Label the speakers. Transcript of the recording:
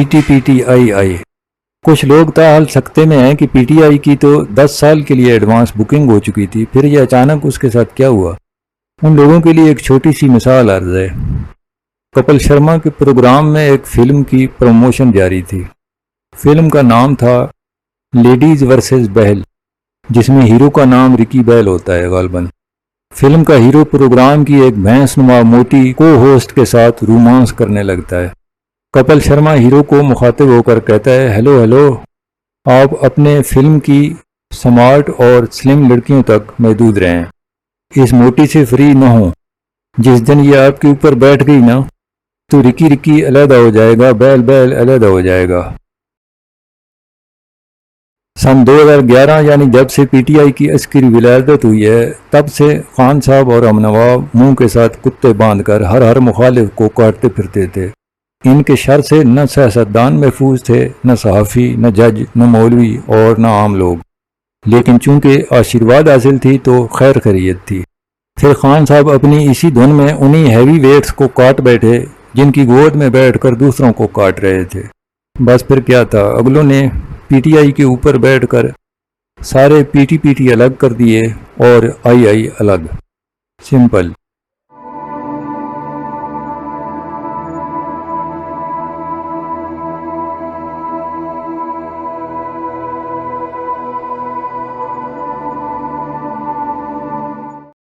Speaker 1: P T I آئی۔ کچھ لوگ تاحال سکتے میں ہیں کہ پی ٹی آئی کی تو 10 سال کے لیے ایڈوانس بکنگ ہو چکی تھی، پھر یہ اچانک اس کے ساتھ کیا ہوا؟ ان لوگوں کے لیے ایک چھوٹی سی مثال عرض ہے۔ کپل شرما کے پروگرام میں ایک فلم کی پروموشن جاری تھی۔ فلم کا نام تھا لیڈیز ورسز بہل، جس میں ہیرو کا نام رکی بیل ہوتا ہے غالباً۔ فلم کا ہیرو پروگرام کی ایک بھینس نما موٹی کو ہوسٹ کے ساتھ رومانس کرنے لگتا ہے۔ کپل شرما ہیرو کو مخاطب ہو کر کہتا ہے، ہیلو، آپ اپنے فلم کی سمارٹ اور سلم لڑکیوں تک محدود رہیں، اس موٹی سے فری نہ ہوں۔ جس دن یہ آپ کے اوپر بیٹھ گئی نا تو رکی علیحدہ ہو جائے گا، بیل علیحدہ ہو جائے گا۔ سن 2011 یعنی جب سے پی ٹی آئی کی عسکری ولادت ہوئی ہے، تب سے خان صاحب اور ہم نوا منہ کے ساتھ کتے باندھ کر ہر مخالف کو کاٹتے پھرتے تھے۔ ان کے شر سے نہ سیاستدان محفوظ تھے، نہ صحافی، نہ جج، نہ مولوی اور نہ عام لوگ۔ لیکن چونکہ آشیرواد حاصل تھی تو خیر خیریت تھی۔ پھر خان صاحب اپنی اسی دھن میں انہی ہیوی ویٹس کو کاٹ بیٹھے جن کی گود میں بیٹھ کر دوسروں کو کاٹ رہے تھے۔ بس پھر کیا تھا، اگلوں نے پی ٹی آئی کے اوپر بیٹھ کر سارے پی ٹی الگ کر دیے اور آئی الگ۔ سمپل۔